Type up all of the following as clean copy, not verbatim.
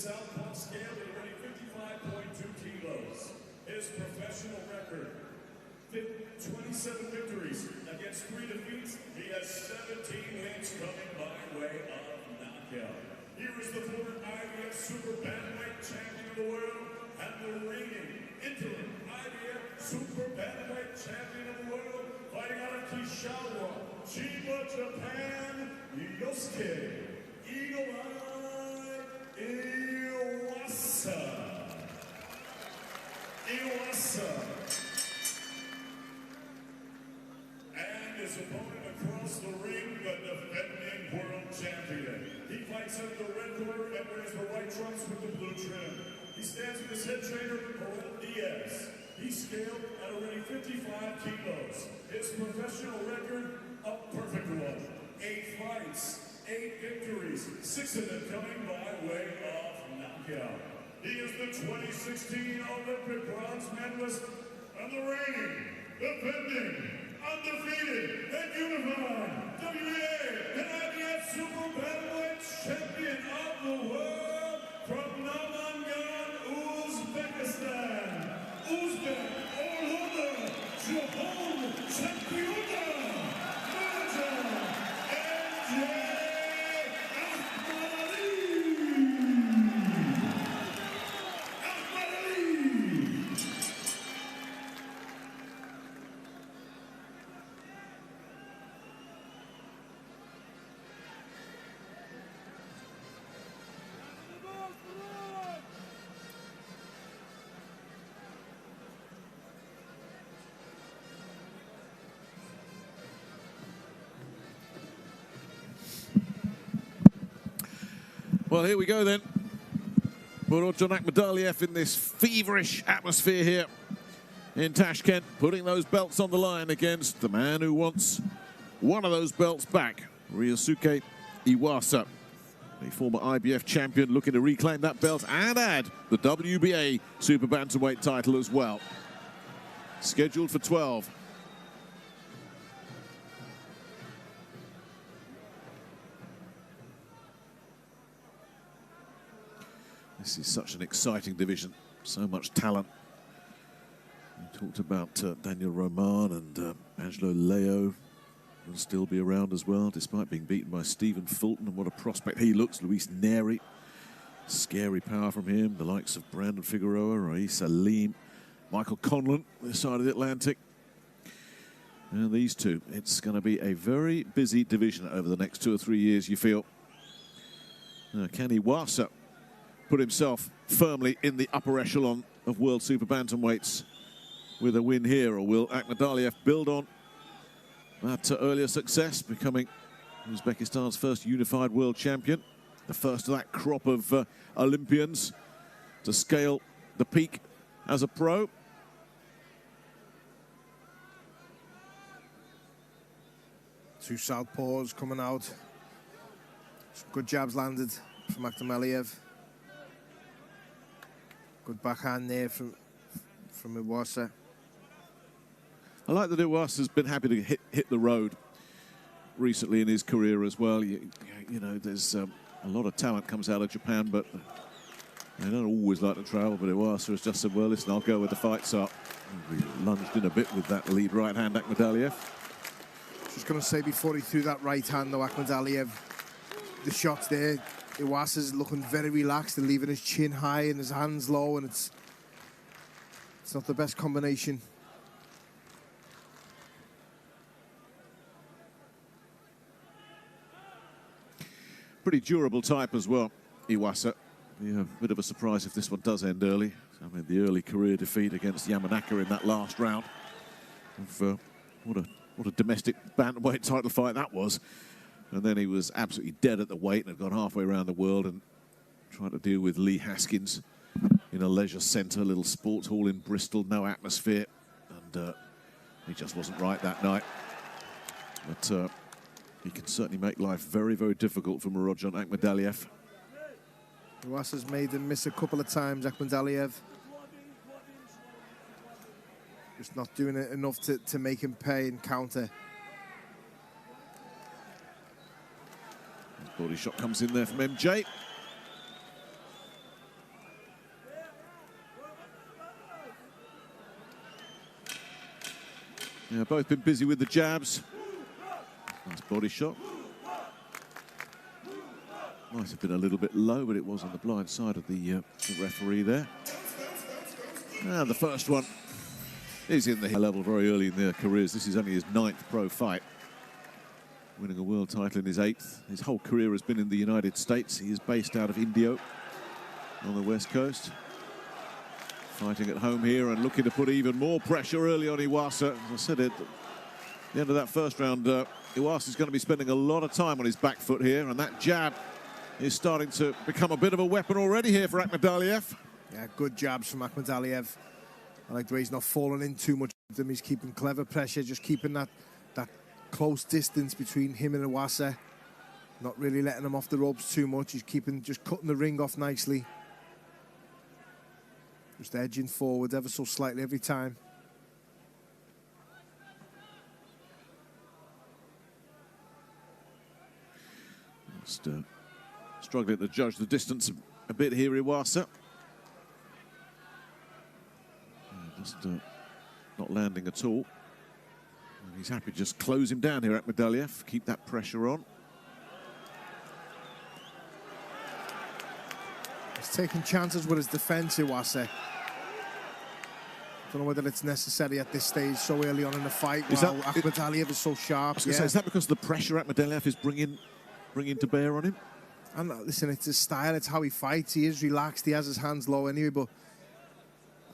Southpaw scale at already 55.2 kilos. His professional record, 27 victories against 3 defeats. He has 17 wins coming by way of knockout. Here is the former IBF Super Bantamweight Champion of the world and the reigning interim IBF Super Bantamweight Champion of the world, fighting out of Kishiwa, Chiba, Japan, Ryosuke Iwasa. And his opponent across the ring, the defending world champion. He fights under the red corner and wears the white trunks with the blue trim. He stands with his head trainer, Diaz. He's scaled at already 55 kilos. His professional record, a perfect one. 8 fights, 8 victories, 6 of them coming by way of knockout. He is the 2016 Olympic bronze medalist and the reigning, defending, undefeated, and unified WBA and IBF Super Bantamweight Champion of the world from Namangan, Uzbekistan. Uzbek, Orlando, Japan, Champion, Murodjon, Well, here we go then. Murodjon Akhmadaliev in this feverish atmosphere here in Tashkent, putting those belts on the line against the man who wants one of those belts back, Ryosuke Iwasa, the former IBF champion, looking to reclaim that belt and add the WBA Super Bantamweight title as well. Scheduled for 12. This is such an exciting division, so much talent. We talked about Daniel Roman and Angelo Leo will still be around as well, despite being beaten by Stephen Fulton, and what a prospect he looks. Luis Neri, scary power from him. The likes of Brandon Figueroa, Rais Salim, Michael Conlon, this side of the Atlantic. And these two, it's going to be a very busy division over the next 2 or 3 years, you feel. Now, can Iwasa put himself firmly in the upper echelon of World Super Bantamweights with a win here, or will Ahmadaliev build on that earlier success, becoming Uzbekistan's first unified world champion, the first of that crop of Olympians to scale the peak as a pro? Two southpaws coming out. Some good jabs landed from Ahmadaliev. Good backhand there from Iwasa. I like that Iwasa's been happy to hit the road recently in his career as well. You know, there's a lot of talent comes out of Japan, but they don't always like to travel. But Iwasa has just said, well, listen, I'll go where the fight's up. We lunged in a bit with that lead right hand, Ahmadaliev. Just going to say, before he threw that right hand, though, Ahmadaliev, the shots there, Iwasa's looking very relaxed and leaving his chin high and his hands low, and it's not the best combination. Pretty durable type as well, Iwasa. Yeah, a bit of a surprise if this one does end early. I mean, the early career defeat against Yamanaka in that last round. What a domestic bantamweight title fight that was. And then he was absolutely dead at the weight and had gone halfway around the world and tried to deal with Lee Haskins in a leisure centre, little sports hall in Bristol, no atmosphere. And he just wasn't right that night. But he can certainly make life very, very difficult for Murodjon Akhmadaliev. Iwasa's made him miss a couple of times, Ahmadaliev. Just not doing it enough to make him pay and counter. Body shot comes in there from MJ. Yeah, both been busy with the jabs. Nice body shot. Might have been a little bit low, but it was on the blind side of the referee there. And the first one is in the level very early in their careers. This is only his 9th pro fight. Winning a world title in his 8th. His whole career has been in the United States. He is based out of Indio on the West Coast. Fighting at home here and looking to put even more pressure early on Iwasa. As I said at the end of that first round, Iwasa is going to be spending a lot of time on his back foot here, and that jab is starting to become a bit of a weapon already here for Ahmadaliev. Yeah, good jabs from Ahmadaliev. I like the way he's not falling in too much with them. He's keeping clever pressure, just keeping that close distance between him and Iwasa. Not really letting him off the ropes too much. He's just cutting the ring off nicely. Just edging forward ever so slightly every time. Just struggling to judge the distance a bit here, Iwasa. Just not landing at all. And he's happy to just close him down here, Ahmadaliev. Keep that pressure on. He's taking chances with his defense, Iwasa. Don't know whether it's necessary at this stage so early on in the fight while Ahmadaliev is so sharp. I was going to say, is that because of the pressure Ahmadaliev is bringing to bear on him? And listen, it's his style, it's how he fights. He is relaxed, he has his hands low anyway, but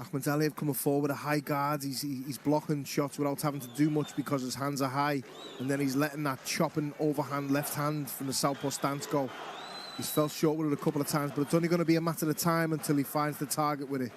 Ahmadaliev coming forward with a high guard. He's blocking shots without having to do much because his hands are high, and then he's letting that chopping overhand left hand from the southpaw stance go. He's fell short with it a couple of times, but it's only going to be a matter of time until he finds the target with it.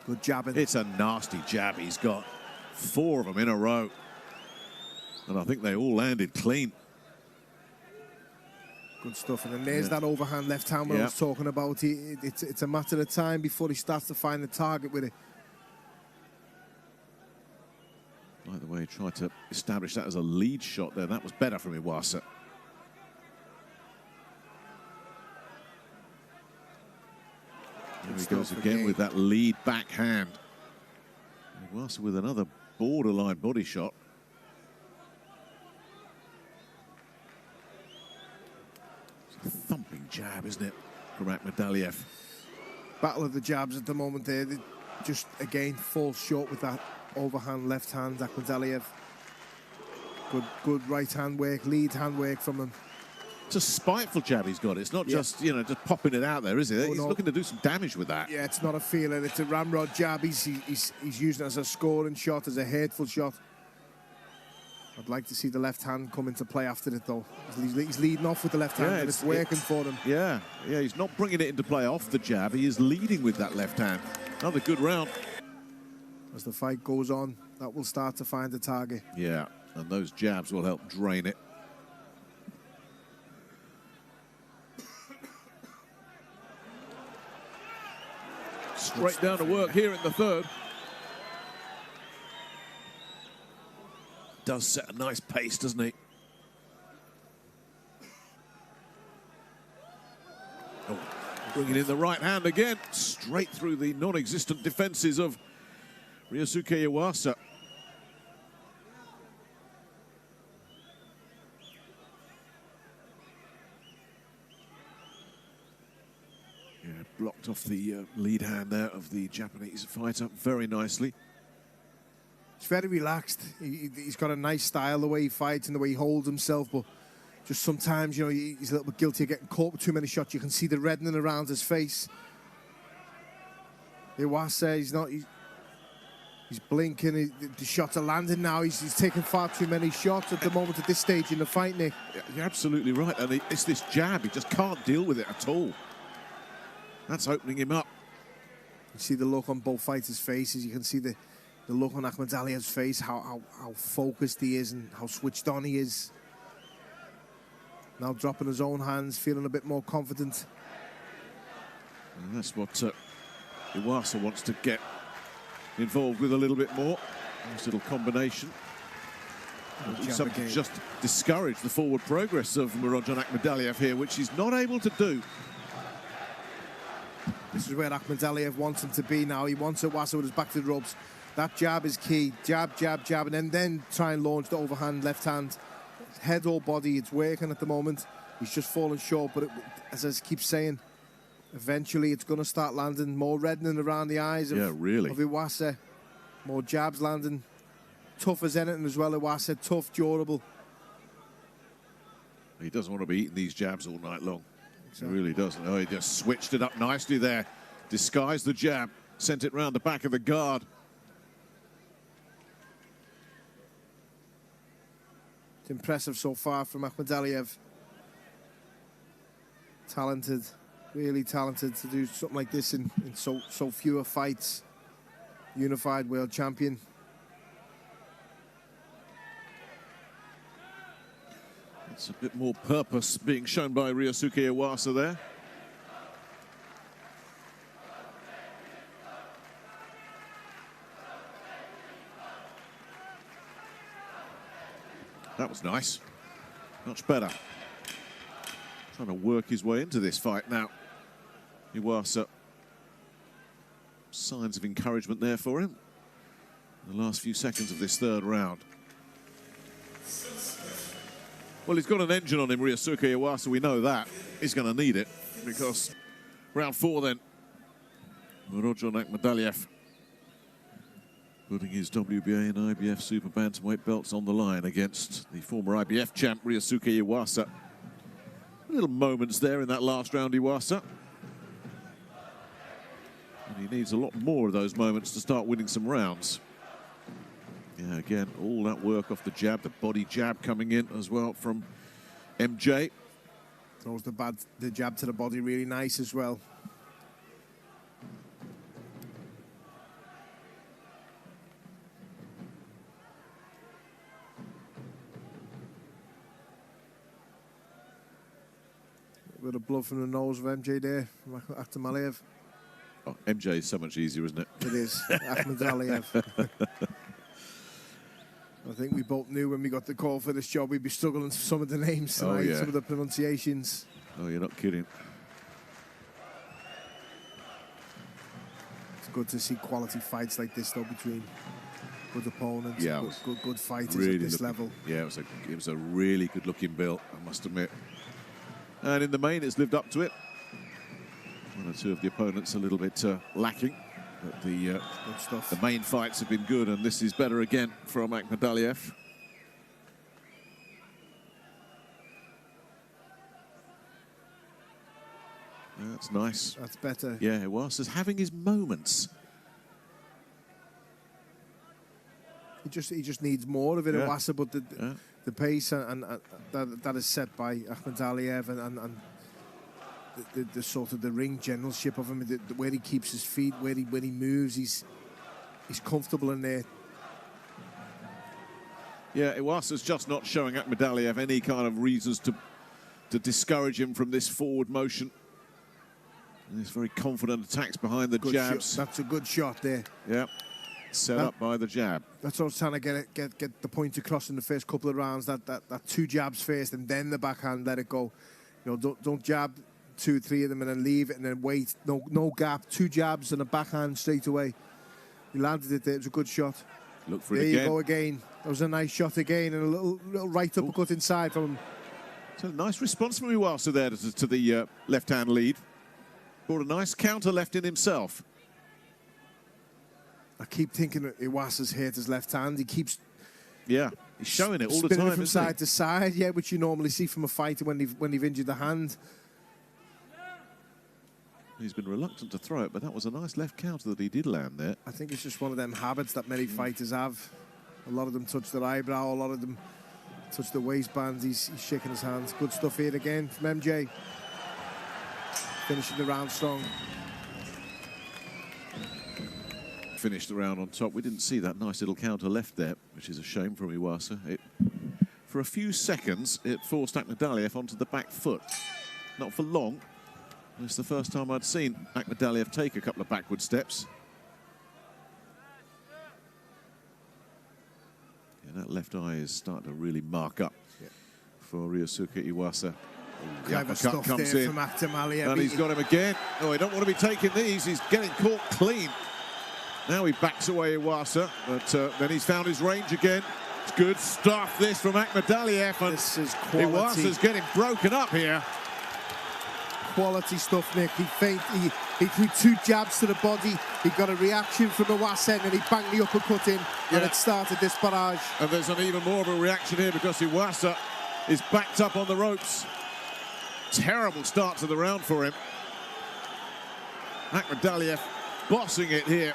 Good jabbing. It's a nasty jab he's got. 4 of them in a row. And I think they all landed clean. Good stuff. And then there's that overhand left hand I was talking about. It's a matter of time before he starts to find the target with it. Like the way he tried to establish that as a lead shot there. That was better from Iwasa. There he goes again with that lead backhand. Iwasa with another borderline body shot. It's a thumping jab, isn't it, from Ahmadaliev? Battle of the jabs at the moment there. They just, again, fall short with that overhand left hand, Ahmadaliev. Good right hand work, lead hand work from him. It's a spiteful jab he's got. It's not just, you know, just popping it out there, is it? He's looking to do some damage with that. Yeah, it's not a feeling. It's a ramrod jab. He's using it as a scoring shot, as a hateful shot. I'd like to see the left hand come into play after it, though. He's leading off with the left hand, and it's working for him. Yeah, he's not bringing it into play off the jab. He is leading with that left hand. Another good round. As the fight goes on, that will start to find the target. Yeah, and those jabs will help drain it. Straight down to work here in the third. Does set a nice pace, doesn't he? Oh, bringing in the right hand again, straight through the non-existent defenses of Ryosuke Iwasa. Yeah, blocked off the lead hand there of the Japanese fighter very nicely. He's very relaxed. He's got a nice style, the way he fights and the way he holds himself, but just sometimes, you know, he's a little bit guilty of getting caught with too many shots. You can see the reddening around his face. Iwasa, he's blinking. The shots are landing now. He's taking far too many shots at the moment at this stage in the fight, Nick. You're absolutely right. And it's this jab. He just can't deal with it at all. That's opening him up. You see the look on both fighters' faces. You can see the look on Ahmadaliev's face, how focused he is and how switched on he is. Now dropping his own hands, feeling a bit more confident. And that's what Iwasa wants to get involved with a little bit more. Nice little combination. Something to just discourage the forward progress of Murodjon Akhmadaliev here, which he's not able to do. This is where Ahmadaliev wants him to be now. He wants Iwasa with his back to the ropes. That jab is key. Jab, jab, jab, and then try and launch the overhand left hand. Head or body, it's working at the moment. He's just fallen short, but as I keep saying, eventually it's going to start landing. More reddening around the eyes of Iwasa. More jabs landing. Tough as anything as well, Iwasa. Tough, durable. He doesn't want to be eating these jabs all night long. Exactly. He really doesn't. Oh, he just switched it up nicely there. Disguised the jab. Sent it round the back of the guard. It's impressive so far from Ahmadaliev. Talented. Really talented to do something like this in so fewer fights. Unified world champion. It's a bit more purpose being shown by Ryosuke Iwasa there. That was nice. Much better. Trying to work his way into this fight now. Iwasa. Signs of encouragement there for him. In the last few seconds of this third round. Well, he's got an engine on him, Ryosuke Iwasa. We know that. He's going to need it because round 4 then. Murodjon Akhmadaliev putting his WBA and IBF super bantamweight belts on the line against the former IBF champ, Ryosuke Iwasa. Little moments there in that last round, Iwasa. And he needs a lot more of those moments to start winning some rounds. Yeah, again, all that work off the jab, the body jab coming in as well from MJ. Throws the jab to the body really nice as well. A bit of blood from the nose of MJ there, from Ahmadaliev. Oh, MJ is so much easier, isn't it? It is. Ahmadaliev. I think we both knew when we got the call for this job we'd be struggling with some of the names tonight, some of the pronunciations. Oh, you're not kidding. It's good to see quality fights like this, though, between good opponents, good fighters really at this level. Yeah, it was a really good-looking build, I must admit. And in the main, it's lived up to it. One or two of the opponents a little bit lacking. But the main fights have been good, and this is better again from Ahmadaliev. That's nice. That's better. Yeah, it was. Just having his moments. He just needs more of it, Iwasa, but the pace and that is set by Ahmadaliev and the sort of the ring generalship of him, where he keeps his feet, when he moves, he's comfortable in there. Yeah, Iwasa's just not showing Ahmadaliev any kind of reasons to discourage him from this forward motion. And this very confident attacks behind the jabs. That's a good shot there. Yeah, set up by the jab. That's what I was trying to get the point across in the first couple of rounds. That 2 jabs first and then the backhand, let it go. You know, don't jab 2, 3 of them and then leave it and then wait. No gap. 2 jabs and a backhand straight away. He landed it there. It was a good shot. Look for it again. There you go again. That was a nice shot again and a little right uppercut inside from him. So a nice response from Iwasa there to the left-hand lead. Brought a nice counter left in himself. I keep thinking that Iwasa's hurt his left hand. He keeps... Yeah, he's showing it all the time, spinning from side to side, which you normally see from a fighter when they've injured the hand. He's been reluctant to throw it, but that was a nice left counter that he did land there. I think it's just one of them habits that many fighters have. A lot of them touch their eyebrow, a lot of them touch the waistband. He's shaking his hands. Good stuff here again from MJ. Finishing the round strong. Finished the round on top. We didn't see that nice little counter left there, which is a shame from Iwasa. For a few seconds, it forced Ahmadaliev onto the back foot. Not for long. It's the first time I'd seen Ahmadaliev take a couple of backward steps. Yeah, that left eye is starting to really mark up for Ryosuke Iwasa. Clever stuff comes there in, from Ahmadaliev. and he's got him again. Oh, he don't want to be taking these. He's getting caught clean. Now he backs away Iwasa, but then he's found his range again. It's good stuff, this from Ahmadaliev. And this is quality. Iwasa's getting broken up here. Quality stuff, Nick. He threw 2 jabs to the body. He got a reaction from Iwasa, and he banged the uppercut in, and it started this barrage. And there's an even more of a reaction here because Iwasa is backed up on the ropes. Terrible start to the round for him. Ahmadaliev bossing it here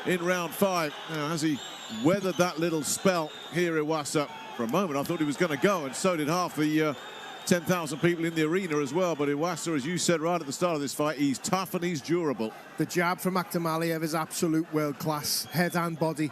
in round 5. Now, has he weathered that little spell here, Iwasa? For a moment, I thought he was going to go, and so did half the 10,000 people in the arena as well. But Iwasa, as you said right at the start of this fight, he's tough and he's durable. The jab from Ahmadaliev is absolute world class, head and body.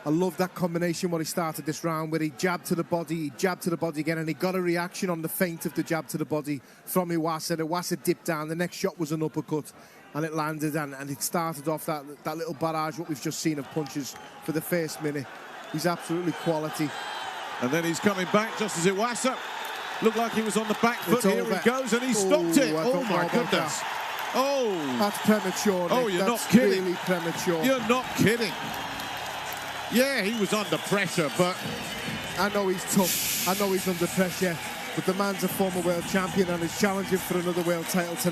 I love that combination when he started this round, where he jabbed to the body, he jabbed to the body again, and he got a reaction on the feint of the jab to the body from Iwasa. Iwasa dipped down, the next shot was an uppercut, and it landed, and it started off that little barrage, what we've just seen of punches for the first minute. He's absolutely quality. And then he's coming back just as Iwasa looked like he was on the back foot. Here he goes, and he stopped it. Oh, my goodness. Oh. That's premature, Nick. Oh, you're not kidding. Really premature. You're not kidding. Yeah, he was under pressure, but... I know he's tough. I know he's under pressure. But the man's a former world champion and is challenging for another world title tonight.